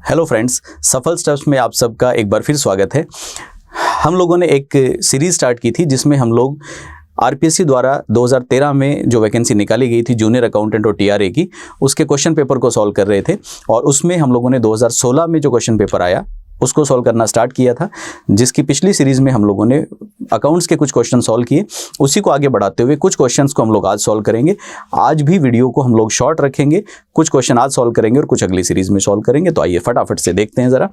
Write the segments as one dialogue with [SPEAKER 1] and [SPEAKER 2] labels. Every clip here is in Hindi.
[SPEAKER 1] हेलो फ्रेंड्स, सफल स्टेप्स में आप सबका एक बार फिर स्वागत है। हम लोगों ने एक सीरीज़ स्टार्ट की थी जिसमें हम लोग आरपीएससी द्वारा 2013 में जो वैकेंसी निकाली गई थी जूनियर अकाउंटेंट और टीआरए की, उसके क्वेश्चन पेपर को सॉल्व कर रहे थे और उसमें हम लोगों ने 2016 में जो क्वेश्चन पेपर आया उसको सॉल्व करना स्टार्ट किया था, जिसकी पिछली सीरीज़ में हम लोगों ने अकाउंट्स के कुछ क्वेश्चन सॉल्व किए। उसी को आगे बढ़ाते हुए कुछ क्वेश्चंस को हम लोग आज सॉल्व करेंगे। आज भी वीडियो को हम लोग शॉर्ट रखेंगे, कुछ क्वेश्चन आज सॉल्व करेंगे और कुछ अगली सीरीज़ में सॉल्व करेंगे। तो आइए फटाफट से देखते हैं ज़रा।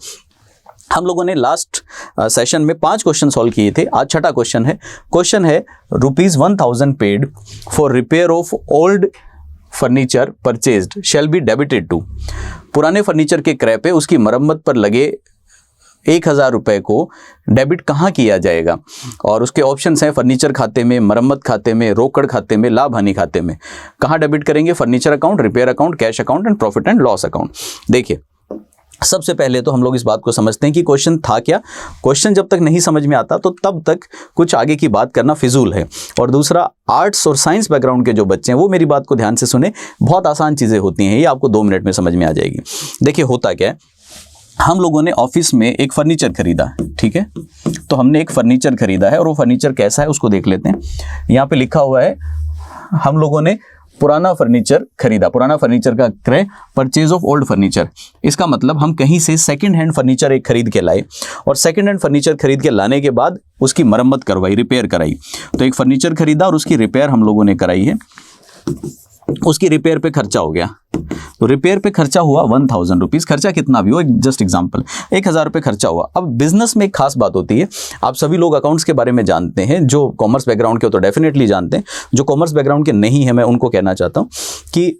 [SPEAKER 1] हम लोगों ने लास्ट सेशन में 5 क्वेश्चन सॉल्व किए थे। आज छठा क्वेश्चन है। क्वेश्चन है ₹1000 paid for repair of old furniture purchased shall be debited to. पुराने फर्नीचर के क्रय पे उसकी मरम्मत पर लगे 1000 रुपये को डेबिट कहाँ किया जाएगा? और उसके ऑप्शंस हैं फर्नीचर खाते में, मरम्मत खाते में, रोकड़ खाते में, लाभ हानि खाते में। कहाँ डेबिट करेंगे? Furniture account, repair account, cash account and profit and loss account. देखिए, सबसे पहले तो हम लोग इस बात को समझते हैं कि क्वेश्चन था क्या। क्वेश्चन जब तक नहीं समझ में आता तो तब तक कुछ आगे की बात करना फिजूल है। और दूसरा, आर्ट्स और साइंस बैकग्राउंड के जो बच्चे हैं वो मेरी बात को ध्यान से सुने। बहुत आसान चीज़ें होती हैं, ये आपको 2 मिनट में समझ में आ जाएगी। देखिए, होता क्या है, हम लोगों ने ऑफिस में एक फर्नीचर खरीदा, ठीक है। तो हमने एक फर्नीचर खरीदा है और वो फर्नीचर कैसा है उसको देख लेते हैं। यहाँ पे लिखा हुआ है हम लोगों ने पुराना फर्नीचर खरीदा। पुराना फर्नीचर का क्रय, परचेज ऑफ ओल्ड फर्नीचर। इसका मतलब हम कहीं से सेकंड हैंड फर्नीचर एक खरीद के लाए और सेकंड हैंड फर्नीचर खरीद के लाने के बाद उसकी मरम्मत करवाई, रिपेयर कराई। तो एक फर्नीचर खरीदा और उसकी रिपेयर हम लोगों ने कराई है। उसकी रिपेयर पे खर्चा हो गया, तो रिपेयर पे खर्चा हुआ 1000 रुपीज़। खर्चा कितना भी हो, जस्ट एग्जांपल 1000 रुपये खर्चा हुआ। अब बिजनेस में एक खास बात होती है, आप सभी लोग अकाउंट्स के बारे में जानते हैं। जो कॉमर्स बैकग्राउंड के हो तो डेफिनेटली जानते हैं, जो कॉमर्स बैकग्राउंड के नहीं है मैं उनको कहना चाहता हूँ कि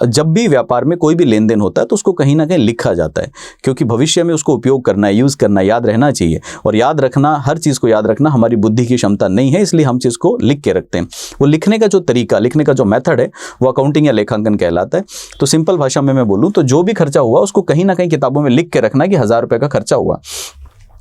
[SPEAKER 1] जब भी व्यापार में कोई भी लेन देन होता है तो उसको कहीं ना कहीं लिखा जाता है, क्योंकि भविष्य में उसको उपयोग करना है, यूज़ करना है, याद रहना चाहिए। और याद रखना, हर चीज़ को याद रखना हमारी बुद्धि की क्षमता नहीं है, इसलिए हम चीज़ को लिख के रखते हैं। वो लिखने का जो तरीका, लिखने का जो मेथड है वो अकाउंटिंग या लेखांकन कहलाता है। तो सिंपल भाषा में मैं बोलूँ तो जो भी खर्चा हुआ उसको कहीं ना कहीं किताबों में लिख के रखना कि 1000 रुपये का खर्चा हुआ।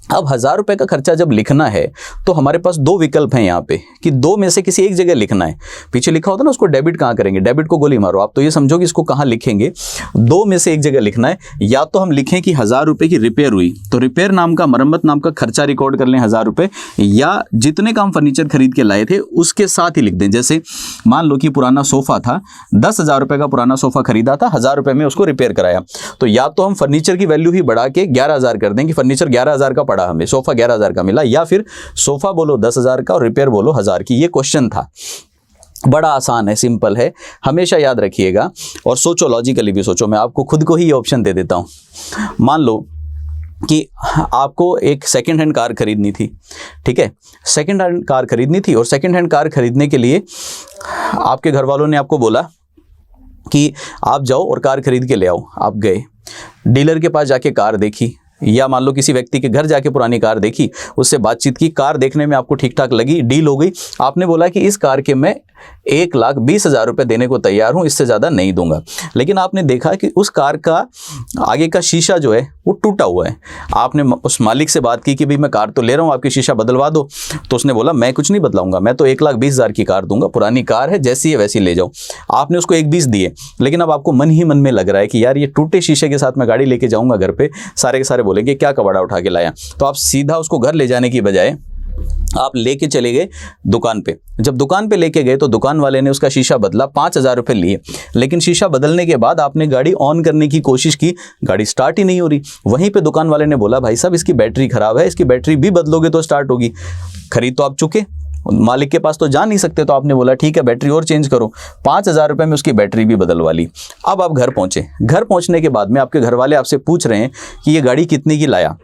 [SPEAKER 1] अब 1000 रुपये का खर्चा जब लिखना है तो हमारे पास 2 विकल्प हैं यहाँ पे कि 2 में से किसी एक जगह लिखना है। पीछे लिखा होता है ना, उसको डेबिट कहाँ करेंगे? डेबिट को गोली मारो। आप तो ये समझो कि इसको कहाँ लिखेंगे। 2 में से एक जगह लिखना है। या तो हम लिखें कि 1000 रुपये की रिपेयर हुई तो रिपेयर नाम का, मरम्मत नाम का खर्चा रिकॉर्ड कर लें 1000 रुपये, या जितने का हम फर्नीचर खरीद के लाए थे उसके साथ ही लिख दें। जैसे मान लो कि पुराना सोफ़ा था, 10,000 रुपये का पुराना सोफ़ा खरीदा था, 1000 रुपये में उसको रिपेयर कराया। तो या तो हम फर्नीचर की वैल्यू ही बढ़ा के 11,000 कर दें कि फर्नीचर 11,000 का पड़ा, हमें सोफा 11,000 का मिला, या फिर सोफा बोलो 10,000 का और रिपेयर बोलो 1000 की। ये क्वेश्चन था, बड़ा आसान है, सिंपल है, हमेशा याद रखिएगा। और सोचो, लॉजिकली भी सोचो। मैं आपको खुद को ही ये ऑप्शन दे देता हूं। मान लो कि आपको एक सेकंड हैंड कार खरीदनी थी, ठीक है। सेकंड हैंड कार खरीदनी थी और सेकंड हैंड कार खरीदने के लिए आपके घर वालों ने आपको बोला कि आप जाओ और कार खरीद के ले आओ। आप गए डीलर के पास, जाके कार देखी, या मान लो किसी व्यक्ति के घर जाके पुरानी कार देखी, उससे बातचीत की, कार देखने में आपको ठीक ठाक लगी, डील हो गई। आपने बोला कि इस कार के मैं 1,20,000 रुपये देने को तैयार हूं, इससे ज़्यादा नहीं दूंगा। लेकिन आपने देखा कि उस कार का आगे का शीशा जो है वो टूटा हुआ है। आपने उस मालिक से बात की कि भाई मैं कार तो ले रहा हूँ, आपकी शीशा बदलवा दो। तो उसने बोला मैं कुछ नहीं बदलाऊंगा, मैं तो 1,20,000 की कार दूंगा, पुरानी कार है, जैसी है वैसी ले जाओ। आपने उसको 1,20,000 दिए, लेकिन अब आपको मन ही मन में लग रहा है कि यार ये टूटे शीशे के साथ मैं गाड़ी लेके जाऊँगा घर पर, सारे के सारे बोलेंगे क्या कबाड़ा उठा के लाया। तो आप सीधा उसको घर ले जाने की बजाय आप लेके चले गए दुकान पे। जब दुकान पे लेके गए तो दुकान वाले ने उसका शीशा बदला, 5,000 रुपये लिए। लेकिन शीशा बदलने के बाद आपने गाड़ी ऑन करने की कोशिश की, गाड़ी स्टार्ट ही नहीं हो रही। वहीं पे दुकान वाले ने बोला भाई साहब इसकी बैटरी खराब है, इसकी बैटरी भी बदलोगे तो स्टार्ट होगी। खरीद तो आप चुके, मालिक के पास तो जा नहीं सकते, तो आपने बोला ठीक है बैटरी और चेंज करो। 5,000 रुपये में उसकी बैटरी भी बदलवा ली। अब आप घर पहुंचे। घर पहुंचने के बाद में आपके घर वाले आपसे पूछ रहे हैं कि ये गाड़ी कितने की लाया।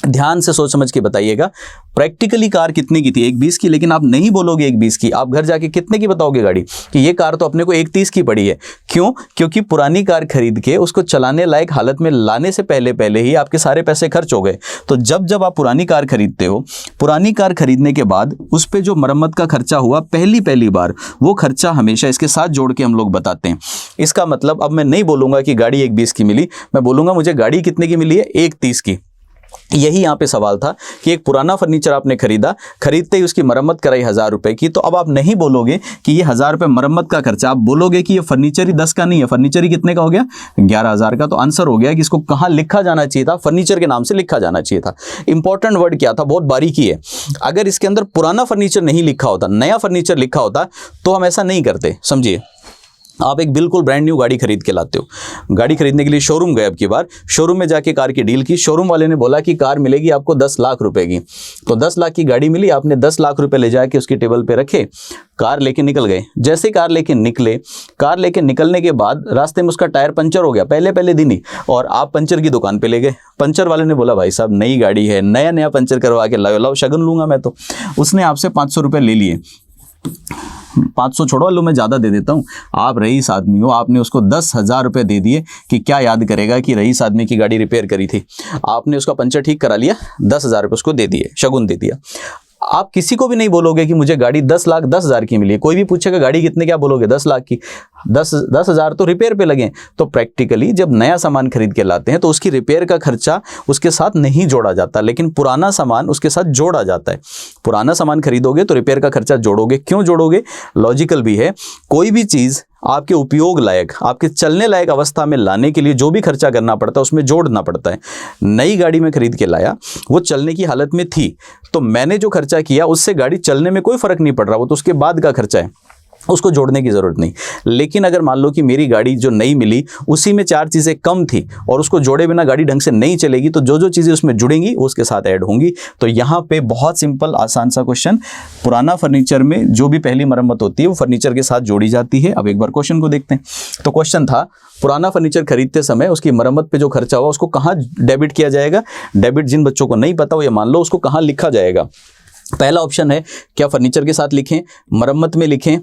[SPEAKER 1] ध्यान से सोच समझ के बताइएगा, प्रैक्टिकली कार कितने की थी? 1,20,000 की। लेकिन आप नहीं बोलोगे 1,20,000 की, आप घर जाके कितने की बताओगे गाड़ी कि ये कार तो अपने को 1,30,000 की पड़ी है। क्यों? क्योंकि पुरानी कार खरीद के उसको चलाने लायक हालत में लाने से पहले ही आपके सारे पैसे खर्च हो गए। तो जब आप पुरानी कार खरीदते हो, पुरानी कार खरीदने के बाद उस पर जो मरम्मत का खर्चा हुआ पहली बार, वो खर्चा हमेशा इसके साथ जोड़ के हम लोग बताते हैं। इसका मतलब अब मैं नहीं बोलूँगा कि गाड़ी 1,20,000 की मिली, मैं बोलूँगा मुझे गाड़ी कितने की मिली है? 1,30,000 की। यही यहाँ पे सवाल था कि एक पुराना फर्नीचर आपने खरीदा, खरीदते ही उसकी मरम्मत कराई 1000 रुपए की, तो अब आप नहीं बोलोगे कि ये 1000 रुपये मरम्मत का खर्चा, आप बोलोगे कि ये फर्नीचर ही 10 का नहीं है, फर्नीचर ही कितने का हो गया, 11,000 का। तो आंसर हो गया कि इसको कहाँ लिखा जाना चाहिए था, फर्नीचर के नाम से लिखा जाना चाहिए था। इंपॉर्टेंट वर्ड क्या था, बहुत बारीकी है। अगर इसके अंदर पुराना फर्नीचर नहीं लिखा होता, नया फर्नीचर लिखा होता, तो हम ऐसा नहीं करते। समझिए, आप एक बिल्कुल ब्रांड न्यू गाड़ी खरीद के लाते हो, गाड़ी खरीदने के लिए शोरूम गए, अब की बार शोरूम में जाके कार की डील की, शोरूम वाले ने बोला कि कार मिलेगी आपको 10 लाख रुपए की। तो 10 लाख की गाड़ी मिली, आपने 10 लाख रुपए ले जाके उसकी टेबल पे रखे, कार लेके निकल गए। जैसे कार लेके निकले, कार लेके निकलने के बाद रास्ते में उसका टायर पंचर हो गया पहले दिन ही, और आप पंचर की दुकान पे ले गए। पंचर वाले ने बोला भाई साहब नई गाड़ी है, नया नया पंचर करवा के लाओ, शगन लूंगा मैं। तो उसने आपसे 500 रुपये ले लिए। 500 छोड़ो, लो मैं ज़्यादा दे देता हूँ, आप रईस आदमी हो, आपने उसको 10,000 रुपये दे दिए कि क्या याद करेगा कि रईस आदमी की गाड़ी रिपेयर करी थी। आपने उसका पंचर ठीक करा लिया, 10,000 रुपये उसको दे दिए, शगुन दे दिया। आप किसी को भी नहीं बोलोगे कि मुझे गाड़ी 10,10,000 की मिली है। कोई भी पूछेगा गाड़ी कितने, क्या बोलोगे 10 लाख की। 10,000 तो रिपेयर पे लगे। तो प्रैक्टिकली जब नया सामान खरीद के लाते हैं तो उसकी रिपेयर का खर्चा उसके साथ नहीं जोड़ा जाता, लेकिन पुराना सामान उसके साथ जोड़ा जाता है। पुराना सामान खरीदोगे तो रिपेयर का खर्चा जोड़ोगे। क्यों जोड़ोगे? लॉजिकल भी है। कोई भी चीज़ आपके उपयोग लायक, आपके चलने लायक अवस्था में लाने के लिए जो भी खर्चा करना पड़ता है उसमें जोड़ना पड़ता है। नई गाड़ी में खरीद के लाया, वो चलने की हालत में थी, तो मैंने जो खर्चा किया उससे गाड़ी चलने में कोई फर्क नहीं पड़ रहा, वो तो उसके बाद का खर्चा है, उसको जोड़ने की ज़रूरत नहीं। लेकिन अगर मान लो कि मेरी गाड़ी जो नई मिली उसी में 4 चीज़ें कम थी और उसको जोड़े बिना गाड़ी ढंग से नहीं चलेगी, तो जो जो चीज़ें उसमें जुड़ेंगी वो उसके साथ ऐड होंगी। तो यहाँ पे बहुत सिंपल आसान सा क्वेश्चन, पुराना फर्नीचर में जो भी पहली मरम्मत होती है वो फर्नीचर के साथ जोड़ी जाती है। अब एक बार क्वेश्चन को देखते हैं। तो क्वेश्चन था, पुराना फर्नीचर खरीदते समय उसकी मरम्मत पे जो खर्चा हुआ उसको कहाँ डेबिट किया जाएगा। डेबिट जिन बच्चों को नहीं पता हो या मान लो, उसको कहाँ लिखा जाएगा। पहला ऑप्शन है, क्या फर्नीचर के साथ लिखें, मरम्मत में लिखें,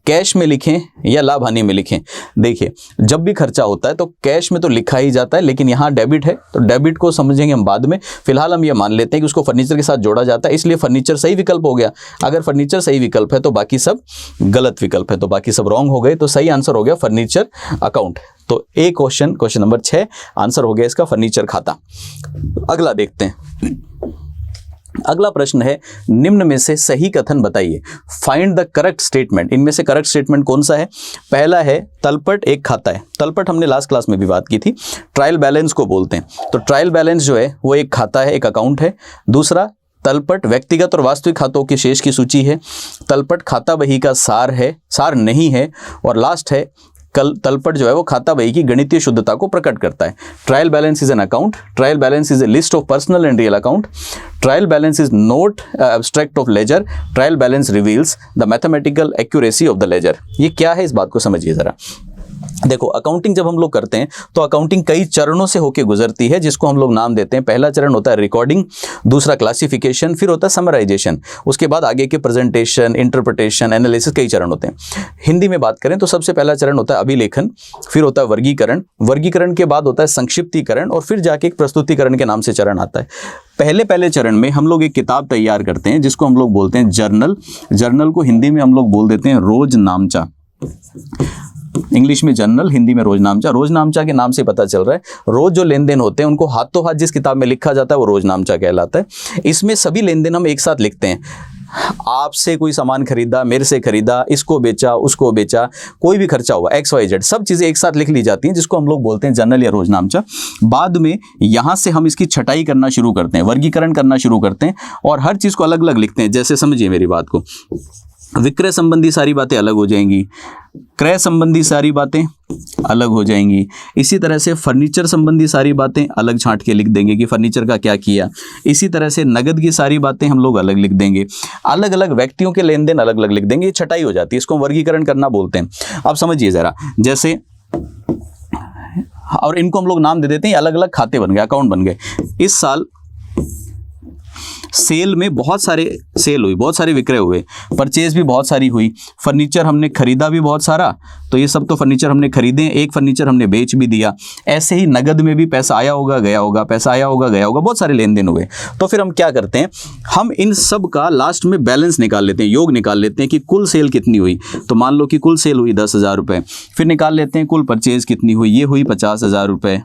[SPEAKER 1] कैश में लिखें या लाभ हानि में लिखें। देखिए, जब भी खर्चा होता है तो कैश में तो लिखा ही जाता है, लेकिन यहाँ डेबिट है तो डेबिट को समझेंगे हम बाद में। फिलहाल हम ये मान लेते हैं कि उसको फर्नीचर के साथ जोड़ा जाता है, इसलिए फर्नीचर सही विकल्प हो गया। अगर फर्नीचर सही विकल्प है तो बाकी सब गलत विकल्प है, तो बाकी सब रॉन्ग हो गए। तो सही आंसर हो गया फर्नीचर अकाउंट। तो एक क्वेश्चन नंबर 6 आंसर हो गया इसका फर्नीचर खाता। अगला देखते हैं। अगला प्रश्न है, निम्न में से सही कथन बताइए। Find the correct statement. इनमें से करेक्ट स्टेटमेंट कौन सा है? पहला है, तलपट एक खाता है। तलपट हमने लास्ट क्लास में भी बात की थी, ट्रायल बैलेंस को बोलते हैं। तो ट्रायल बैलेंस जो है वो एक खाता है, एक अकाउंट है। दूसरा, तलपट व्यक्तिगत और वास्तविक खातों के शेष की सूची है। तलपट खाता बही का सार है, सार नहीं है। और लास्ट है, तलपट जो है वो खाता बही की गणितीय शुद्धता को प्रकट करता है। Trial balance is an account, trial balance is a list of personal and real account, trial balance is not abstract of ledger, trial balance reveals the mathematical accuracy of the ledger. ये क्या है, इस बात को समझिए जरा। देखो, अकाउंटिंग जब हम लोग करते हैं तो अकाउंटिंग कई चरणों से होकर गुजरती है, जिसको हम लोग नाम देते हैं। पहला चरण होता है रिकॉर्डिंग, दूसरा क्लासिफिकेशन, फिर होता है समराइजेशन, उसके बाद आगे के प्रेजेंटेशन, इंटरप्रिटेशन, एनालिसिस, कई चरण होते हैं। हिंदी में बात करें तो सबसे पहला चरण होता है अभिलेखन, फिर होता है वर्गीकरण, वर्गीकरण के बाद होता है संक्षिप्तीकरण, और फिर जाके एक प्रस्तुतिकरण के नाम से चरण आता है। पहले चरण में हम लोग एक किताब तैयार करते हैं जिसको हम लोग बोलते हैं जर्नल। जर्नल को हिंदी में हम लोग बोल देते हैं रोजनामचा। इंग्लिश में जर्नल, हिंदी में रोजनामचा। रोजनामचा के नाम से पता चल रहा है रोज जो लेन देन होते हैं उनको हाथों हाथ जिस किताब में लिखा जाता है वो रोजनामचा कहलाता है। इसमें सभी लेन देन हम एक साथ लिखते हैं। आपसे कोई सामान खरीदा, मेरे से खरीदा, इसको बेचा, उसको बेचा, कोई भी खर्चा हुआ XYZ, सब चीज़ें एक साथ लिख ली जाती हैं, जिसको हम लोग बोलते हैं जर्नल या रोजनामचा। बाद में यहाँ से हम इसकी छटाई करना शुरू करते हैं, वर्गीकरण करना शुरू करते हैं और हर चीज़ को अलग अलग लिखते हैं। जैसे समझिए मेरी बात को, विक्रय संबंधी सारी बातें अलग हो जाएंगी, क्रय संबंधी सारी बातें अलग हो जाएंगी। इसी तरह से फर्नीचर संबंधी सारी बातें अलग छांट के लिख देंगे कि फर्नीचर का क्या किया। इसी तरह से नगद की सारी बातें हम लोग अलग लिख देंगे। अलग अलग व्यक्तियों के लेन देन अलग अलग लिख देंगे। ये छटाई हो जाती है, इसको वर्गीकरण करना बोलते हैं। अब समझिए ज़रा, जैसे, और इनको हम लोग नाम दे देते हैं, अलग अलग खाते बन गए, अकाउंट बन गए। इस साल सेल में बहुत सारे सेल हुई, बहुत सारे विक्रय हुए, परचेज भी बहुत सारी हुई, फर्नीचर हमने खरीदा भी बहुत सारा, तो ये सब तो फर्नीचर हमने खरीदे, एक फर्नीचर हमने बेच भी दिया। ऐसे ही नगद में भी पैसा आया होगा, गया होगा, पैसा आया होगा, गया होगा, बहुत सारे लेन देन हुए। तो फिर हम क्या करते हैं, हम इन सब का लास्ट में बैलेंस निकाल लेते हैं, योग निकाल लेते हैं कि कुल सेल कितनी हुई। तो मान लो कि कुल सेल हुई 10,000 रुपये, फिर निकाल लेते हैं कुल परचेज कितनी हुई, ये हुई 50,000 रुपये,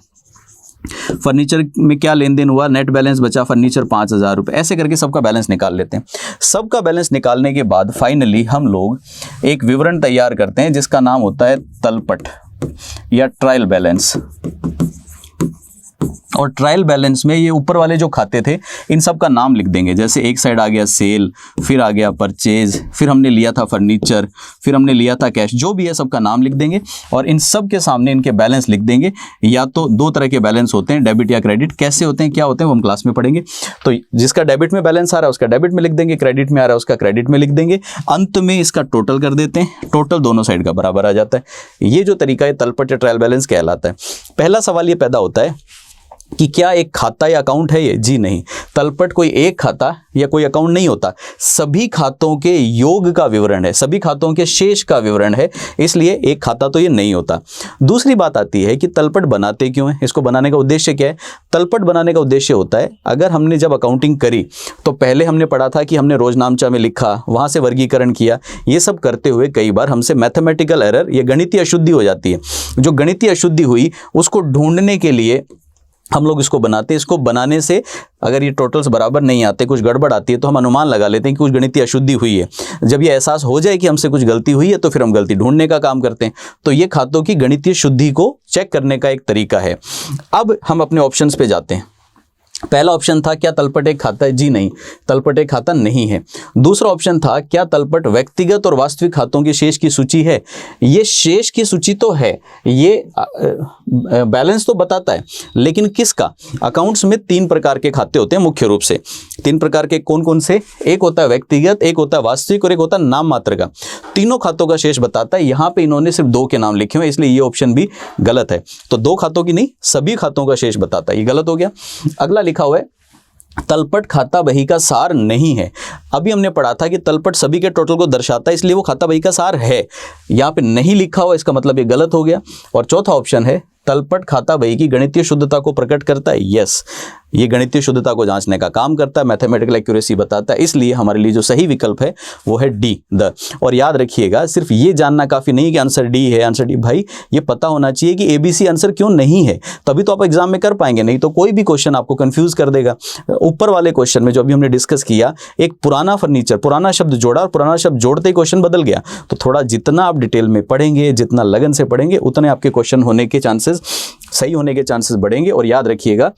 [SPEAKER 1] फर्नीचर में क्या लेन देन हुआ, नेट बैलेंस बचा फर्नीचर 5,000 रुपये, ऐसे करके सबका बैलेंस निकाल लेते हैं। सबका बैलेंस निकालने के बाद फाइनली हम लोग एक विवरण तैयार करते हैं जिसका नाम होता है तलपट या ट्रायल बैलेंस। और ट्रायल बैलेंस में ये ऊपर वाले जो खाते थे इन सब का नाम लिख देंगे। जैसे एक साइड आ गया सेल, फिर आ गया परचेज, फिर हमने लिया था फर्नीचर, फिर हमने लिया था कैश, जो भी है सबका नाम लिख देंगे और इन सब के सामने इनके बैलेंस लिख देंगे। या तो दो तरह के बैलेंस होते हैं, डेबिट या क्रेडिट। कैसे होते हैं, क्या होते हैं, वो हम क्लास में पढ़ेंगे। तो जिसका डेबिट में बैलेंस आ रहा है उसका डेबिट में लिख देंगे, क्रेडिट में आ रहा है उसका क्रेडिट में लिख देंगे, अंत में इसका टोटल कर देते हैं। टोटल दोनों साइड का बराबर आ जाता है। ये जो तरीका है तलपट या ट्रायल बैलेंस कहलाता है। पहला सवाल ये पैदा होता है कि क्या एक खाता या अकाउंट है ये? जी नहीं, तलपट कोई एक खाता या कोई अकाउंट नहीं होता, सभी खातों के योग का विवरण है, सभी खातों के शेष का विवरण है, इसलिए एक खाता तो ये नहीं होता। दूसरी बात आती है कि तलपट बनाते क्यों है, इसको बनाने का उद्देश्य क्या है? तलपट बनाने का उद्देश्य होता है, अगर हमने जब अकाउंटिंग करी तो पहले हमने पढ़ा था कि हमने रोजनामचा में लिखा, वहां से वर्गीकरण किया, ये सब करते हुए कई बार हमसे मैथमेटिकल एरर या गणितीय अशुद्धि हो जाती है। जो गणितीय अशुद्धि हुई उसको ढूंढने के लिए हम लोग इसको बनाते हैं। इसको बनाने से अगर ये टोटल्स बराबर नहीं आते, कुछ गड़बड़ आती है, तो हम अनुमान लगा लेते हैं कि कुछ गणितीय अशुद्धि हुई है। जब ये एहसास हो जाए कि हमसे कुछ गलती हुई है तो फिर हम गलती ढूंढने का काम करते हैं। तो ये खातों की गणितीय शुद्धि को चेक करने का एक तरीका है। अब हम अपने ऑप्शंस पे जाते हैं। पहला ऑप्शन था क्या तलपट एक खाता है? जी नहीं, तलपट एक खाता नहीं है। दूसरा ऑप्शन था क्या तलपट व्यक्तिगत और वास्तविक खातों की शेष की सूची है? ये शेष की सूची तो है, ये बैलेंस तो बताता है, लेकिन किसका? अकाउंट्स में 3 प्रकार के खाते होते हैं मुख्य रूप से। 3 प्रकार के कौन कौन से? एक होता है व्यक्तिगत, एक होता है वास्तविक और एक होता है नाम मात्र का। तीनों खातों का शेष बताता है। यहाँ पे इन्होंने सिर्फ 2 के नाम लिखे हुए, इसलिए ये ऑप्शन भी गलत है। तो 2 खातों की नहीं, सभी खातों का शेष बताता है, ये गलत हो गया। अगला लिखा हुआ है तलपट खाता बही का सार नहीं है। अभी हमने पढ़ा था कि तलपट सभी के टोटल को दर्शाता है, इसलिए वो खाता बही का सार है। यहाँ पे नहीं लिखा हुआ, इसका मतलब ये गलत हो गया। और चौथा ऑप्शन है तलपट खाता बही की गणितीय शुद्धता को प्रकट करता है। यस, ये गणितीय शुद्धता को जांचने का काम करता है, मैथमेटिकल एक्यूरेसी बताता है, इसलिए हमारे लिए जो सही विकल्प है वो है डी द। और याद रखिएगा, सिर्फ ये जानना काफी नहीं कि आंसर डी है, आंसर डी। भाई ये पता होना चाहिए कि एबीसी आंसर क्यों नहीं है, तभी तो आप एग्जाम में कर पाएंगे, नहीं तो कोई भी क्वेश्चन आपको कंफ्यूज कर देगा। ऊपर वाले क्वेश्चन में जो अभी हमने डिस्कस किया, एक पुराना फर्नीचर, पुराना शब्द जोड़ा और पुराना शब्द जोड़ते ही क्वेश्चन बदल गया। तो थोड़ा जितना आप डिटेल में पढ़ेंगे, जितना लगन से पढ़ेंगे, उतने आपके क्वेश्चन होने के चांसेस, सही होने के चांसेस बढ़ेंगे। और याद रखिएगा,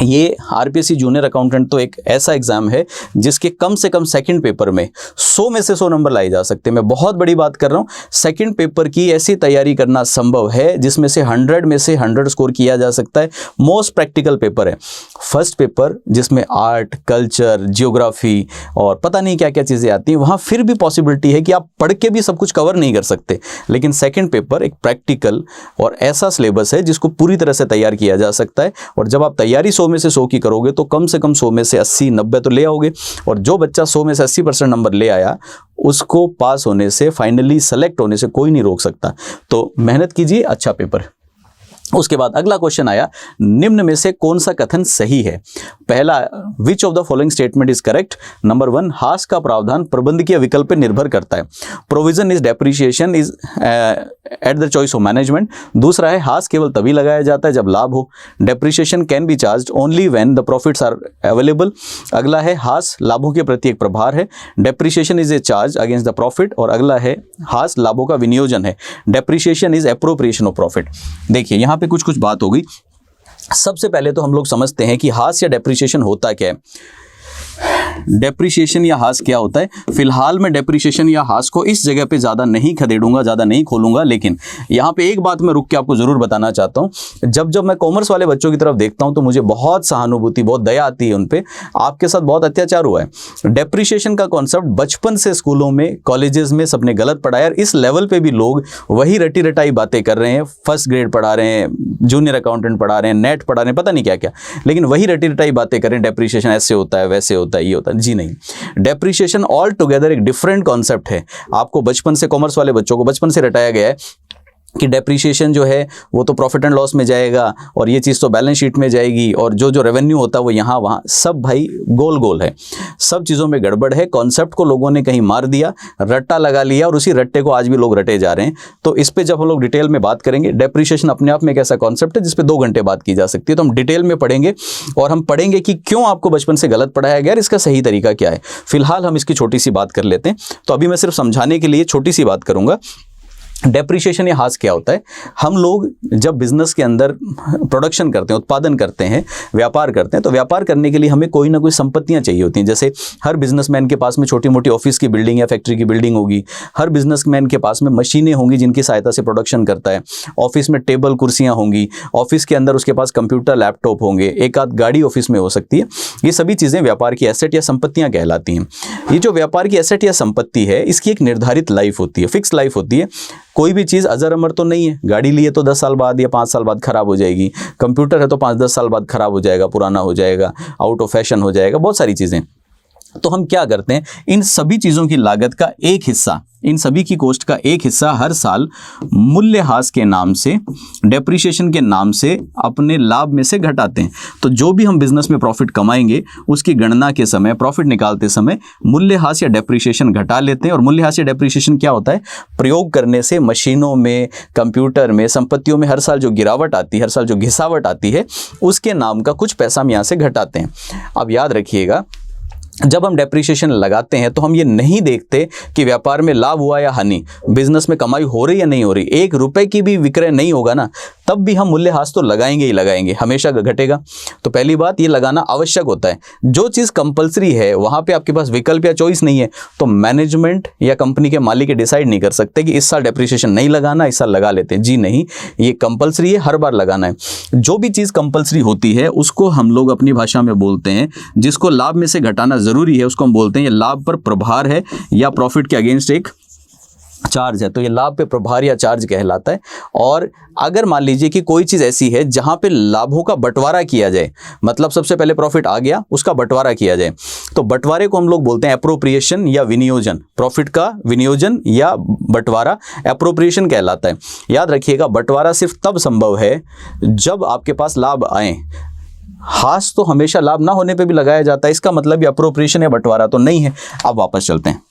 [SPEAKER 1] ये आरपीएससी जूनियर अकाउंटेंट तो एक ऐसा एग्जाम है जिसके कम से कम सेकंड पेपर में 100 में से 100 नंबर लाए जा सकते हैं। मैं बहुत बड़ी बात कर रहा हूँ। सेकंड पेपर की ऐसी तैयारी करना संभव है जिसमें से 100 में से 100 स्कोर किया जा सकता है। मोस्ट प्रैक्टिकल पेपर है फर्स्ट पेपर, जिसमें आर्ट, कल्चर, जियोग्राफी और पता नहीं क्या क्या चीज़ें आती हैं। वहाँ फिर भी पॉसिबिलिटी है कि आप पढ़ के भी सब कुछ कवर नहीं कर सकते, लेकिन सेकेंड पेपर एक प्रैक्टिकल और ऐसा सिलेबस है जिसको पूरी तरह से तैयार किया जा सकता है। और जब आप तैयारी 100 में से 100 की करोगे तो कम से कम 100 में से 80-90 तो ले आओगे। और जो बच्चा 100 में से 80% नंबर ले आया, उसको पास होने से, फाइनली सेलेक्ट होने से कोई नहीं रोक सकता। तो मेहनत कीजिए, अच्छा पेपर। उसके बाद अगला क्वेश्चन आया, निम्न में से कौन सा कथन सही है? पहला, which of the following statement is correct? Number 1, हास का प्रावधान प्रबंधकीय विकल्प पर निर्भर करता है। Provision is depreciation is at the choice of management. दूसरा है, हास केवल तभी लगाया जाता है जब लाभ हो। Depreciation can be charge only when the profits are available. अगला है, हास लाभों के प्रति एक प्रभार है। Depreciation is a charge against the profit. और अगला है, हास लाभों का विनियोजन है। Depreciation is appropriation of profit. देखिए यहाँ पे कुछ बात हो गई। सबसे पहले तो हम लोग समझते हैं कि हास या डेप्रिसिएशन होता क्या है। डेप्रिसिएशन या हास क्या होता है? फिलहाल मैं डेप्रिसिएशन या हास को इस जगह पे ज़्यादा नहीं खदेड़ूंगा, ज़्यादा नहीं खोलूंगा, लेकिन यहाँ पे एक बात मैं रुक के आपको ज़रूर बताना चाहता हूँ। जब मैं कॉमर्स वाले बच्चों की तरफ देखता हूँ तो मुझे बहुत सहानुभूति, बहुत दया आती है उन पे। आपके साथ बहुत अत्याचार हुआ है। डेप्रिसिएशन का कॉन्सेप्ट बचपन से स्कूलों में, कॉलेजेस में सबने गलत पढ़ाया और इस लेवल पर भी लोग वही रटी रटाई बातें कर रहे हैं। फर्स्ट ग्रेड पढ़ा रहे हैं, जूनियर अकाउंटेंट पढ़ा रहे हैं, नेट पढ़ा रहे हैं, पता नहीं क्या क्या, लेकिन वही रटी रटाई बातें कर रहे हैं। डेप्रिसिएशन ऐसे होता है, वैसे होता है, ये होता है। जी नहीं, डेप्रिसिएशन ऑल टुगेदर एक डिफरेंट कॉन्सेप्ट है। आपको बचपन से, कॉमर्स वाले बच्चों को बचपन से रटाया गया है कि डेप्रीशिएशन जो है वो तो प्रॉफिट एंड लॉस में जाएगा और ये चीज़ तो बैलेंस शीट में जाएगी और जो रेवेन्यू होता है वो यहाँ वहाँ, सब भाई गोल गोल है, सब चीज़ों में गड़बड़ है। कॉन्सेप्ट को लोगों ने कहीं मार दिया, रट्टा लगा लिया और उसी रट्टे को आज भी लोग रटे जा रहे हैं। तो इस पर जब हम लोग डिटेल में बात करेंगे, डेप्रीशिएशन अपने आप में एक ऐसा कॉन्सेप्ट है जिस पे 2 घंटे बात की जा सकती है, तो हम डिटेल में पढ़ेंगे और हम पढ़ेंगे कि क्यों आपको बचपन से गलत पढ़ाया गया, इसका सही तरीका क्या है। फिलहाल हम इसकी छोटी सी बात कर लेते हैं। तो अभी मैं सिर्फ समझाने के लिए छोटी सी बात करूंगा। डेप्रीशिएशन या हास क्या होता है? हम लोग जब बिजनेस के अंदर प्रोडक्शन करते हैं, उत्पादन करते हैं, व्यापार करते हैं, तो व्यापार करने के लिए हमें कोई ना कोई संपत्तियां चाहिए होती हैं। जैसे हर बिजनेसमैन के पास में छोटी मोटी ऑफिस की बिल्डिंग या फैक्ट्री की बिल्डिंग होगी, हर बिजनेसमैन के पास में मशीनें होंगी जिनकी सहायता से प्रोडक्शन करता है, ऑफिस में टेबल कुर्सियां होंगी, ऑफिस के अंदर उसके पास कंप्यूटर लैपटॉप होंगे, एक आध गाड़ी ऑफिस में हो सकती है। ये सभी चीज़ें व्यापार की एसेट या संपत्तियां कहलाती हैं। ये जो व्यापार की एसेट या संपत्ति है, इसकी एक निर्धारित लाइफ होती है, फिक्स लाइफ होती है। कोई भी चीज़ अजर अमर तो नहीं है। गाड़ी लिए तो 10 साल बाद या 5 साल बाद खराब हो जाएगी, कंप्यूटर है तो 5-10 साल बाद खराब हो जाएगा, पुराना हो जाएगा, आउट ऑफ फैशन हो जाएगा, बहुत सारी चीज़ें। तो हम क्या करते हैं, इन सभी चीज़ों की लागत का एक हिस्सा, इन सभी की कॉस्ट का एक हिस्सा हर साल मूल्यह्रास के नाम से, डेप्रीशिएशन के नाम से अपने लाभ में से घटाते हैं। तो जो भी हम बिजनेस में प्रॉफिट कमाएंगे उसकी गणना के समय, प्रॉफिट निकालते समय मूल्यह्रास या डेप्रीशिएशन घटा लेते हैं। और मूल्यह्रास या डेप्रीशिएशन क्या होता है? प्रयोग करने से मशीनों में, कंप्यूटर में, संपत्तियों में हर साल जो गिरावट आती है, हर साल जो घिसावट आती है, उसके नाम का कुछ पैसा हम यहाँ से घटाते हैं। अब याद रखिएगा, जब हम डेप्रीशिएशन लगाते हैं तो हम ये नहीं देखते कि व्यापार में लाभ हुआ या हानि, बिजनेस में कमाई हो रही या नहीं हो रही। 1 रुपए की भी विक्रय नहीं होगा ना, तब भी हम मूल्यह्रास तो लगाएंगे ही लगाएंगे, हमेशा घटेगा। तो पहली बात, ये लगाना आवश्यक होता है। जो चीज़ कंपलसरी है वहाँ पे आपके पास विकल्प या चॉइस नहीं है, तो मैनेजमेंट या कंपनी के मालिक डिसाइड नहीं कर सकते कि इस साल डेप्रीशिएशन नहीं लगाना, इस साल लगा लेते हैं। जी नहीं, ये कंपलसरी है, हर बार लगाना है। जो भी चीज़ कंपलसरी होती है उसको हम लोग अपनी भाषा में बोलते हैं, जिसको लाभ में से घटाना जरूरी है उसको हम बोलते हैं ये लाभ पर प्रभार है या प्रॉफिट के अगेंस्ट एक चार्ज है। तो ये लाभ पे प्रभार या चार्ज कहलाता है। और अगर मान लीजिए कि कोई चीज़ ऐसी है जहां पे लाभों का बंटवारा किया जाए, मतलब सबसे पहले प्रॉफिट आ गया, उसका बंटवारा किया जाए, तो बंटवारे को हम लोग बोलते हैं एप्रोप्रिएशन या विनियोजन। प्रॉफिट का विनियोजन या बंटवारा एप्रोप्रिएशन कहलाता है। याद रखिएगा, बंटवारा सिर्फ तब संभव है जब आपके पास लाभ आए। हास तो हमेशा लाभ ना होने पे भी लगाया जाता है, इसका मतलब ये अप्रोप्रिएशन या बंटवारा तो नहीं है। अब वापस चलते हैं,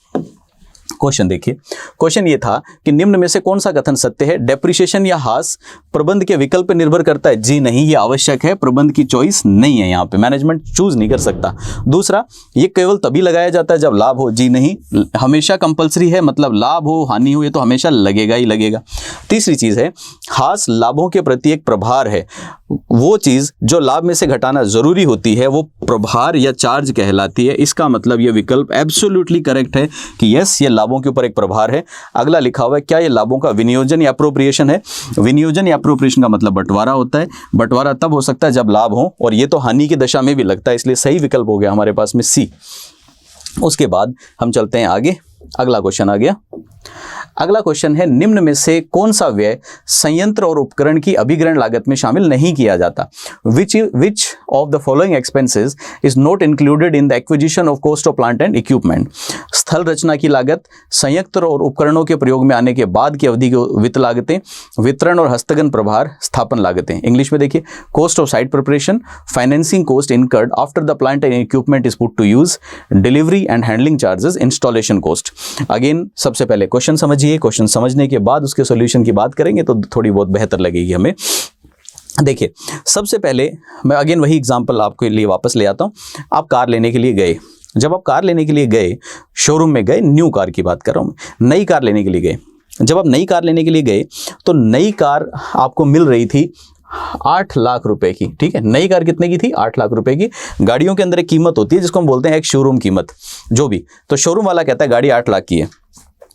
[SPEAKER 1] क्वेश्चन देखिए। क्वेश्चन ये था कि निम्न में से कौन सा कथन सत्य है? डेप्रीशिएशन या हास प्रबंध के विकल्प पर निर्भर करता है। जी नहीं, ये आवश्यक है, प्रबंध की चॉइस नहीं है, यहाँ पे मैनेजमेंट चूज नहीं कर सकता। दूसरा, ये केवल तभी लगाया जाता है जब लाभ हो। जी नहीं, हमेशा कंपलसरी है, मतलब लाभ हो हानि हो ये तो हमेशा लगेगा ही लगेगा। तीसरी चीज है, हास लाभों के प्रति एक प्रभार है। वो चीज जो लाभ में से घटाना जरूरी होती है वो प्रभार या चार्ज कहलाती है। इसका मतलब ये विकल्प एब्सोल्युटली करेक्ट है कि यस, ये लाभों के ऊपर एक प्रभार है। अगला लिखा हुआ है, क्या ये लाभों का विनियोजन या अप्रोप्रिएशन है? विनियोजन या अप्रोप्रिएशन का मतलब बंटवारा होता है। बंटवारा तब हो सकता है जब लाभ हो, और ये तो हानि की दशा में भी लगता है, इसलिए सही विकल्प हो गया हमारे पास में सी। उसके बाद हम चलते हैं आगे, अगला क्वेश्चन आ गया। अगला क्वेश्चन है, निम्न में से कौन सा व्यय संयंत्र और उपकरण की अभिग्रहण लागत में शामिल नहीं किया जाता? Which of the following expenses is not included in the acquisition of cost of plant and equipment? स्थल रचना की लागत, संयंत्र और उपकरणों के प्रयोग में आने के बाद की अवधि की वित्त लागतें, वितरण और हस्तगन प्रभार, स्थापन लागतें। इंग्लिश में देखिए, cost of site preparation, financing cost incurred after the plant and equipment is put to use, delivery and handling charges, installation cost. Again सबसे पहले क्वेश्चन समझिए, क्वेश्चन समझने के बाद उसके सॉल्यूशन की बात करेंगे तो थोड़ी बहुत बेहतर लगेगी हमें। देखिए, सबसे पहले मैं अगेन वही एग्जांपल आपके लिए वापस ले आता हूं। आप कार लेने के लिए गए, जब आप कार लेने के लिए गए, शोरूम में गए, न्यू कार की बात कर रहा हूं मैं, नई कार लेने के लिए गए। जब आप नई कार लेने के लिए गए तो नई कार आपको मिल रही थी 8 लाख रुपए की। ठीक है, नई कार कितने की थी? 8 लाख रुपए की। गाड़ियों के अंदर एक कीमत होती है जिसको हम बोलते हैं एक शोरूम कीमत, जो भी। तो शोरूम वाला कहता है गाड़ी 8 लाख की है।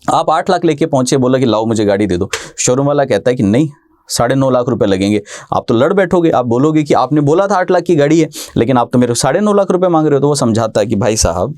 [SPEAKER 1] आप 8 लाख लेके पहुंचे, बोला कि लाओ मुझे गाड़ी दे दो। शोरूम वाला कहता है कि नहीं, 9.5 लाख रुपए लगेंगे। आप तो लड़ बैठोगे, आप बोलोगे कि आपने बोला था 8 लाख की गाड़ी है, लेकिन आप तो मेरे 9.5 लाख रुपए मांग रहे हो। तो वो समझाता है कि भाई साहब,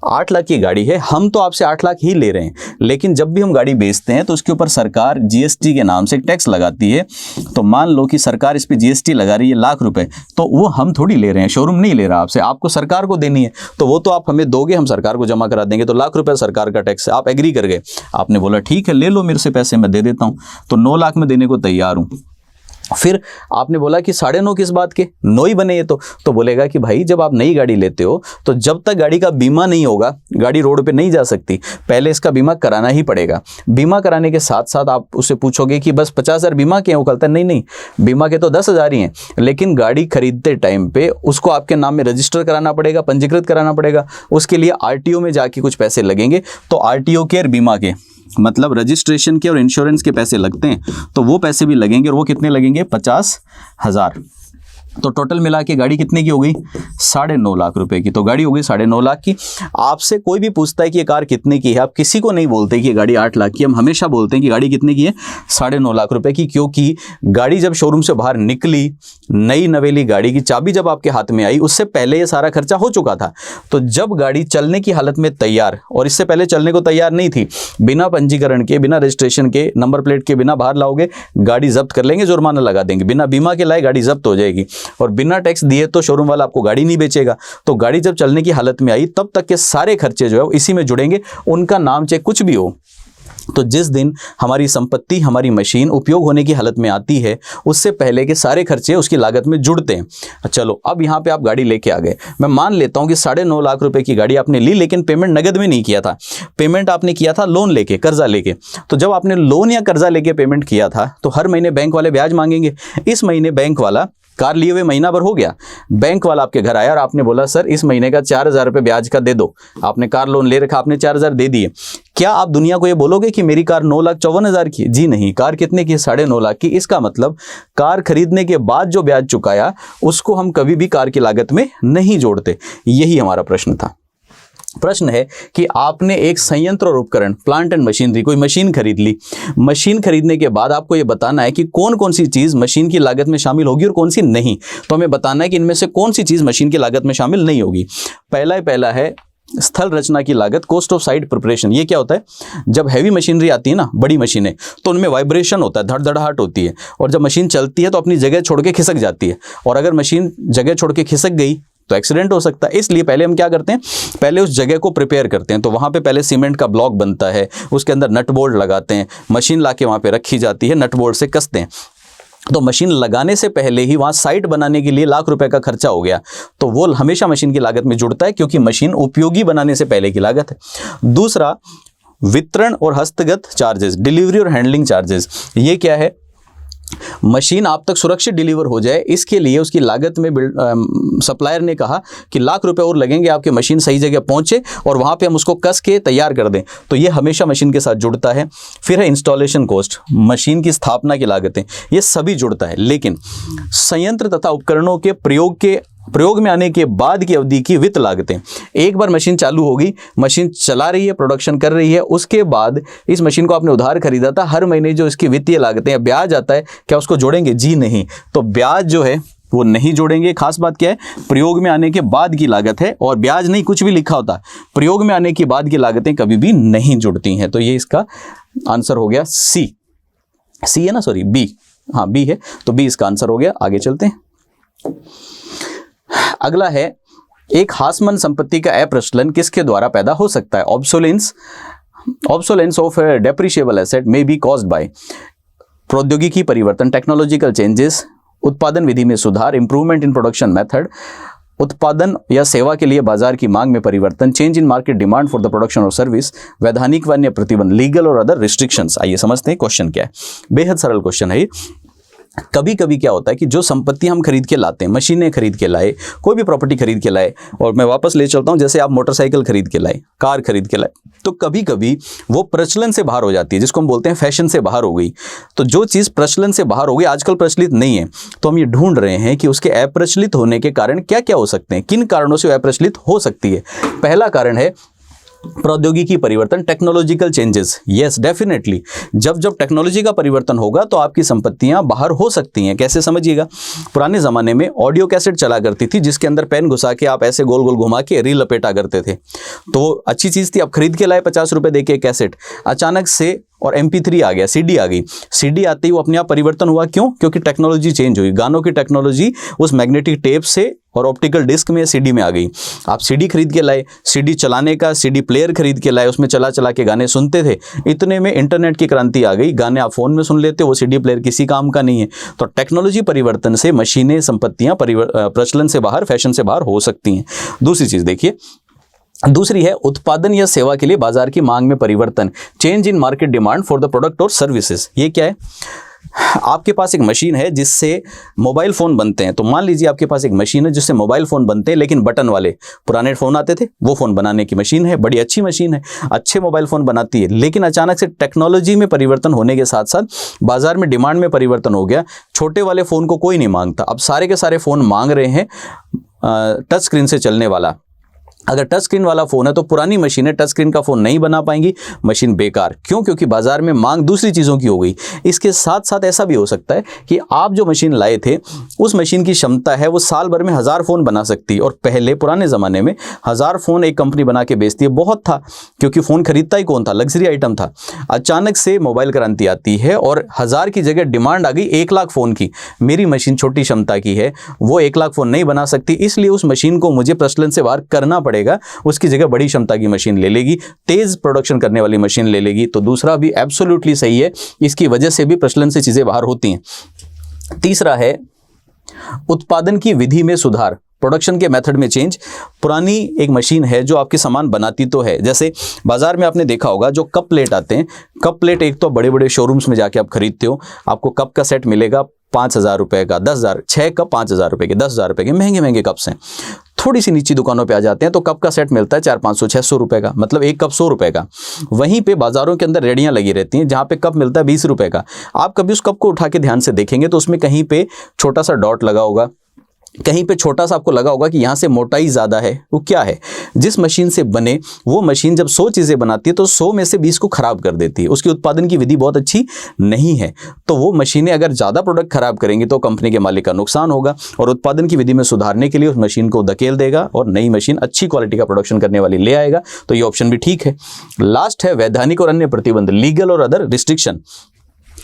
[SPEAKER 1] 8 लाख की गाड़ी है, हम तो आपसे 8 लाख ही ले रहे हैं, लेकिन जब भी हम गाड़ी बेचते हैं तो उसके ऊपर सरकार जीएसटी के नाम से टैक्स लगाती है। तो मान लो कि सरकार इस पे जीएसटी लगा रही है लाख रुपए, तो वो हम थोड़ी ले रहे हैं, शोरूम नहीं ले रहा आपसे, आपको सरकार को देनी है, तो वो तो आप हमें दोगे, हम सरकार को जमा करा देंगे, तो लाख रुपए सरकार का टैक्स है। आप एग्री कर गए, आपने बोला ठीक है ले लो मेरे से पैसे, मैं दे देता हूं, तो 9 लाख में देने को तैयार हूं। फिर आपने बोला कि 9.5 किस बात के, 9 ही बने ये तो बोलेगा कि भाई जब आप नई गाड़ी लेते हो तो जब तक गाड़ी का बीमा नहीं होगा गाड़ी रोड पे नहीं जा सकती, पहले इसका बीमा कराना ही पड़ेगा। बीमा कराने के साथ साथ आप उससे पूछोगे कि बस 50,000 बीमा के हैं, वो कहता है नहीं, बीमा के तो 10,000 ही हैं, लेकिन गाड़ी खरीदते टाइम पे उसको आपके नाम में रजिस्टर कराना पड़ेगा, पंजीकृत कराना पड़ेगा, उसके लिए आरटीओ में जाके कुछ पैसे लगेंगे। तो आरटीओ के और बीमा के मतलब रजिस्ट्रेशन के और इंश्योरेंस के पैसे लगते हैं, तो वो पैसे भी लगेंगे, और वो कितने लगेंगे? 50,000। तो टोटल मिला के गाड़ी कितने की हो गई? 9.5 लाख रुपए की। तो गाड़ी हो गई 9.5 लाख की। आपसे कोई भी पूछता है कि ये कार कितने की है, आप किसी को नहीं बोलते कि ये गाड़ी 8 लाख की, हम हमेशा बोलते हैं कि गाड़ी कितने की है? 9.5 लाख रुपए की, क्योंकि गाड़ी जब शोरूम से बाहर निकली, नई नवेली गाड़ी की चाबी जब आपके हाथ में आई, उससे पहले ये सारा खर्चा हो चुका था। तो जब गाड़ी चलने की हालत में तैयार, और इससे पहले चलने को तैयार नहीं थी, बिना पंजीकरण के, बिना रजिस्ट्रेशन के, नंबर प्लेट के बिना बाहर लाओगे, गाड़ी जब्त कर लेंगे, जुर्माना लगा देंगे। बिना बीमा के लाए गाड़ी जब्त हो जाएगी, और बिना टैक्स दिए तो शोरूम वाला आपको गाड़ी नहीं बेचेगा। तो गाड़ी जब चलने की हालत में आई, तब तक के सारे खर्चे जो है इसी में जुड़ेंगे, उनका नाम चाहे कुछ भी हो। तो जिस दिन हमारी संपत्ति, हमारी मशीन उपयोग होने की हालत में आती है, उससे पहले के सारे खर्चे उसकी लागत में जुड़ते हैं। चलो अब यहाँ पे आप गाड़ी लेके आ गए, मैं मान लेता हूँ कि 9.5 लाख रुपए की गाड़ी आपने ली, लेकिन पेमेंट नगद में नहीं किया था, पेमेंट आपने किया था लोन लेके, कर्जा लेके। तो जब आपने लोन या कर्जा लेके पेमेंट किया था, तो हर महीने बैंक वाले ब्याज मांगेंगे। इस महीने बैंक वाला, कार लिए हुए महीना भर हो गया, बैंक वाला आपके घर आया और आपने बोला सर इस महीने का 4,000 रुपये ब्याज का दे दो। आपने कार लोन ले रखा, आपने 4,000 दे दिए। क्या आप दुनिया को ये बोलोगे कि मेरी कार 9,54,000 की? जी नहीं। कार कितने की? 9.5 लाख की। इसका मतलब कार खरीदने के बाद जो ब्याज चुकाया, उसको हम कभी भी कार की लागत में नहीं जोड़ते। यही हमारा प्रश्न था। प्रश्न है कि आपने एक संयंत्र और उपकरण, प्लांट एंड मशीनरी, कोई मशीन खरीद ली। मशीन खरीदने के बाद आपको यह बताना है कि कौन कौन सी चीज मशीन की लागत में शामिल होगी और कौन सी नहीं। तो हमें बताना है कि इनमें से कौन सी चीज मशीन की लागत में शामिल नहीं होगी। पहला है स्थल रचना की लागत, कॉस्ट ऑफ साइट प्रिपरेशन। ये क्या होता है? जब हैवी मशीनरी आती है ना, बड़ी मशीनें, तो उनमें वाइब्रेशन होता है, धड़धड़ाहट होती है, और जब मशीन चलती है तो अपनी जगह छोड़ के खिसक जाती है, और अगर मशीन जगह छोड़ के खिसक गई तो एक्सीडेंट हो सकता है। इसलिए पहले हम क्या करते हैं? पहले उस जगह को प्रिपेयर करते हैं। तो वहाँ पे पहले सीमेंट का ब्लॉक बनता है, उसके अंदर नट बोल्ट लगाते हैं, मशीन लाके वहाँ पे रखी जाती है, नट बोल्ट से कसते हैं। तो मशीन लगाने से पहले ही वहाँ साइट बनाने के लिए लाख रुपए का खर्चा हो गया, तो वो हमेशा मशीन की लागत में जुड़ता है, क्योंकि मशीन उपयोगी बनाने से पहले की लागत है। दूसरा, वितरण और हस्तगत चार्जेस, डिलीवरी और हैंडलिंग चार्जेस। ये क्या है? मशीन आप तक सुरक्षित डिलीवर हो जाए, इसके लिए उसकी लागत में सप्लायर ने कहा कि लाख रुपए और लगेंगे, आपकी मशीन सही जगह पहुंचे और वहां पे हम उसको कस के तैयार कर दें। तो ये हमेशा मशीन के साथ जुड़ता है। फिर है इंस्टॉलेशन कॉस्ट, मशीन की स्थापना की लागतें, ये सभी जुड़ता है। लेकिन संयंत्र तथा उपकरणों के प्रयोग में आने के बाद की अवधि की वित्त लागतें, एक बार मशीन चालू होगी, मशीन चला रही है, प्रोडक्शन कर रही है, उसके बाद इस मशीन को आपने उधार खरीदा था, हर महीने जो इसकी वित्तीय लागतें या ब्याज आता है, क्या उसको जोड़ेंगे? जी नहीं। तो ब्याज जो है वो नहीं जोड़ेंगे। खास बात क्या है? प्रयोग में आने के बाद की लागत है, और ब्याज नहीं, कुछ भी लिखा होता, प्रयोग में आने के बाद की लागतें कभी भी नहीं जुड़ती हैं। तो ये इसका आंसर हो गया सी है ना, सॉरी बी, हाँ बी है, तो बी इसका आंसर हो गया। आगे चलते हैं। अगला है, एक हासमन संपत्ति का अप्रचलन किसके द्वारा पैदा हो सकता है? Obsolescence of depreciable asset may be caused by प्रौद्योगिकी परिवर्तन, टेक्नोलॉजिकल चेंजेस, उत्पादन विधि में सुधार, इंप्रूवमेंट इन प्रोडक्शन मेथड, उत्पादन या सेवा के लिए बाजार की मांग में परिवर्तन, change in market demand for the production और सर्विस, वैधानिक व अन्य प्रतिबंध, लीगल और अदर रिस्ट्रिक्शंस। आइए समझते हैं क्वेश्चन क्या है। बेहद सरल क्वेश्चन है। कभी कभी क्या होता है कि जो संपत्ति हम खरीद के लाते हैं, मशीनें खरीद के लाए, कोई भी प्रॉपर्टी खरीद के लाए, और मैं वापस ले चलता हूं, जैसे आप मोटरसाइकिल खरीद के लाए, कार खरीद के लाए, तो कभी कभी वो प्रचलन से बाहर हो जाती है, जिसको हम बोलते हैं फैशन से बाहर हो गई। तो जो चीज़ प्रचलन से बाहर हो गई, आजकल प्रचलित नहीं है, तो हम ये ढूंढ रहे हैं कि उसके अप्रचलित होने के कारण क्या क्या हो सकते हैं, किन कारणों से अप्रचलित हो सकती है। पहला कारण है प्रौद्योगिकी परिवर्तन, टेक्नोलॉजिकल चेंजेस, यस डेफिनेटली। जब जब टेक्नोलॉजी का परिवर्तन होगा तो आपकी संपत्तियां बाहर हो सकती हैं। कैसे समझिएगा, पुराने ज़माने में ऑडियो कैसेट चला करती थी जिसके अंदर पेन घुसा के आप ऐसे गोल गोल घुमा के रील लपेटा करते थे, तो अच्छी चीज़ थी। आप खरीद के लाए 50 रुपये दे के कैसेट, अचानक से और MP3 आ गया, CD आ गई। CD आते ही वो अपने आप परिवर्तन हुआ, क्यों? क्योंकि टेक्नोलॉजी चेंज हुई। गानों की टेक्नोलॉजी उस मैग्नेटिक टेप से और ऑप्टिकल डिस्क में CD में आ गई। आप CD खरीद के लाए, CD चलाने का CD प्लेयर खरीद के लाए, उसमें चला चला के गाने सुनते थे। इतने में इंटरनेट की क्रांति आ गई, गाने आप फ़ोन में सुन लेते हो, वो CD प्लेयर किसी काम का नहीं है। तो टेक्नोलॉजी परिवर्तन से मशीनें, संपत्तियाँ प्रचलन से बाहर, फैशन से बाहर हो सकती हैं। दूसरी चीज़ देखिए, दूसरी है उत्पादन या सेवा के लिए बाजार की मांग में परिवर्तन, change in market demand for the product और सर्विसेज। ये क्या है? आपके पास एक मशीन है जिससे मोबाइल फ़ोन बनते हैं। तो मान लीजिए आपके पास एक मशीन है जिससे मोबाइल फ़ोन बनते हैं, लेकिन बटन वाले पुराने फ़ोन आते थे, वो फ़ोन बनाने की मशीन है, बड़ी अच्छी मशीन है, अच्छे मोबाइल फ़ोन बनाती है। लेकिन अचानक से टेक्नोलॉजी में परिवर्तन होने के साथ साथ बाजार में डिमांड में परिवर्तन हो गया। छोटे वाले फ़ोन को कोई नहीं मांगता, अब सारे के सारे फ़ोन मांग रहे हैं टच स्क्रीन से चलने वाला। अगर टच स्क्रीन वाला फ़ोन है तो पुरानी मशीनें टच स्क्रीन का फ़ोन नहीं बना पाएंगी, मशीन बेकार। क्यों? क्योंकि बाजार में मांग दूसरी चीज़ों की हो गई। इसके साथ साथ ऐसा भी हो सकता है कि आप जो मशीन लाए थे, उस मशीन की क्षमता है वो साल भर में 1000 फ़ोन बना सकती है, और पहले पुराने ज़माने में 1000 फ़ोन एक कंपनी बना के बेचती है, बहुत था, क्योंकि फ़ोन खरीदता ही कौन था, लग्जरी आइटम था। अचानक से मोबाइल क्रांति आती है और 1000 की जगह डिमांड आ गई 1 लाख फ़ोन की। मेरी मशीन छोटी क्षमता की है, वो 1 लाख फ़ोन नहीं बना सकती, इसलिए उस मशीन को मुझे प्रचलन से बाहर करना पड़ेगा। उसकी जगह बड़ी क्षमता की मशीन ले लेगी, तेज प्रोडक्शन करने वाली मशीन ले लेगी। तो दूसरा भी एब्सोल्युटली सही है, इसकी वजह से भी प्रचलन से चीज़ें बाहर होती हैं। तीसरा है उत्पादन की विधि में सुधार, प्रोडक्शन के मेथड में चेंज। पुरानी एक मशीन है जो आपके सामान बनाती तो है, जैसे बाजार में आपने देखा होगा जो कप प्लेट आते हैं, कप प्लेट एक तो बड़े बड़े शोरूम्स में जाके आप खरीदते हो, आपको कप का सेट मिलेगा 5000 रुपये का, 10,000, 6 कप 5000 रुपये के, 10,000 रुपये के, महंगे महंगे कप्स हैं। थोड़ी सी नीची दुकानों पे आ जाते हैं तो कप का सेट मिलता है 400, 500, 600 रुपये का, मतलब एक कप 100 रुपये का। वहीं पे बाजारों के अंदर रेडियां लगी रहती हैं जहाँ पे कप मिलता है 20 रुपये का। आप कभी उस कप को उठा के ध्यान से देखेंगे तो उसमें कहीं पे छोटा सा डॉट लगा होगा, कहीं पे छोटा सा आपको लगा होगा कि यहाँ से मोटाई ज़्यादा है। वो क्या है? जिस मशीन से बने, वो मशीन जब 100 चीज़ें बनाती है तो 100 में से 20 को ख़राब कर देती है। उसकी उत्पादन की विधि बहुत अच्छी नहीं है, तो वो मशीनें अगर ज़्यादा प्रोडक्ट ख़राब करेंगी तो कंपनी के मालिक का नुकसान होगा, और उत्पादन की विधि में सुधारने के लिए उस मशीन को धकेल देगा और नई मशीन अच्छी क्वालिटी का प्रोडक्शन करने वाली ले आएगा। तो ये ऑप्शन भी ठीक है। लास्ट है वैधानिक और अन्य प्रतिबंध, लीगल और अदर रिस्ट्रिक्शन।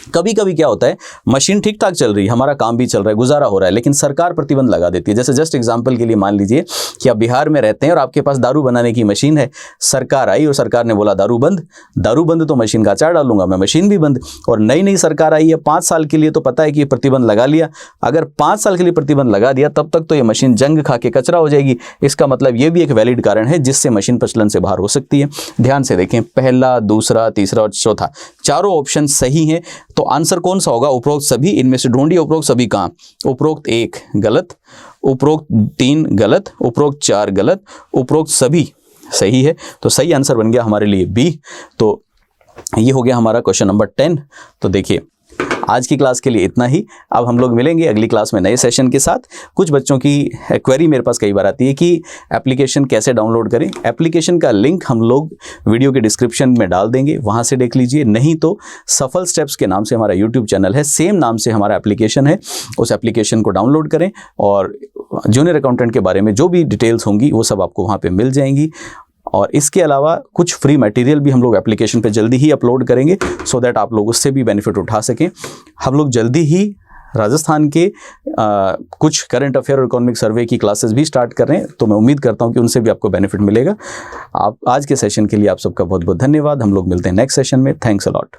[SPEAKER 1] कभी कभी क्या होता है, मशीन ठीक ठाक चल रही है, हमारा काम भी चल रहा है, गुजारा हो रहा है, लेकिन सरकार प्रतिबंध लगा देती है। जैसे जस्ट एग्जांपल के लिए मान लीजिए कि आप बिहार में रहते हैं और आपके पास दारू बनाने की मशीन है, सरकार आई और सरकार ने बोला दारू बंद। दारू बंद तो मशीन का अचार डालूंगा मैं, मशीन भी बंद। और नई नई सरकार आई है 5 साल के लिए, तो पता है कि प्रतिबंध लगा लिया। अगर 5 साल के लिए प्रतिबंध लगा दिया तब तक तो ये मशीन जंग खा के कचरा हो जाएगी। इसका मतलब ये भी एक वैलिड कारण है जिससे मशीन प्रचलन से बाहर हो सकती है। ध्यान से देखें, पहला, दूसरा, तीसरा और चौथा चारों ऑप्शन सही हैं। तो आंसर कौन सा होगा? उपरोक्त सभी। इनमें से ढूंढिए उपरोक्त सभी कहाँ। उपरोक्त 1 गलत, उपरोक्त 3 गलत, उपरोक्त 4 गलत, उपरोक्त सभी सही है। तो सही आंसर बन गया हमारे लिए बी। तो ये हो गया हमारा क्वेश्चन नंबर 10। तो देखिए आज की क्लास के लिए इतना ही। अब हम लोग मिलेंगे अगली क्लास में नए सेशन के साथ। कुछ बच्चों की क्वेरी मेरे पास कई बार आती है कि एप्लीकेशन कैसे डाउनलोड करें। एप्लीकेशन का लिंक हम लोग वीडियो के डिस्क्रिप्शन में डाल देंगे, वहाँ से देख लीजिए। नहीं तो सफल स्टेप्स के नाम से हमारा यूट्यूब चैनल है, सेम नाम से हमारा एप्लीकेशन है, उस एप्लीकेशन को डाउनलोड करें और जूनियर अकाउंटेंट के बारे में जो भी डिटेल्स होंगी वो सब आपको वहाँ पर मिल जाएंगी। और इसके अलावा कुछ फ्री मटेरियल भी हम लोग एप्लीकेशन पे जल्दी ही अपलोड करेंगे, सो दैट आप लोग उससे भी बेनिफिट उठा सकें। हम लोग जल्दी ही राजस्थान के कुछ करंट अफेयर और इकोनॉमिक सर्वे की क्लासेस भी स्टार्ट कर रहे हैं, तो मैं उम्मीद करता हूं कि उनसे भी आपको बेनिफिट मिलेगा। आप आज के सेशन के लिए आप सबका बहुत बहुत धन्यवाद। हम लोग मिलते हैं नेक्स्ट सेशन में। Thanks a lot.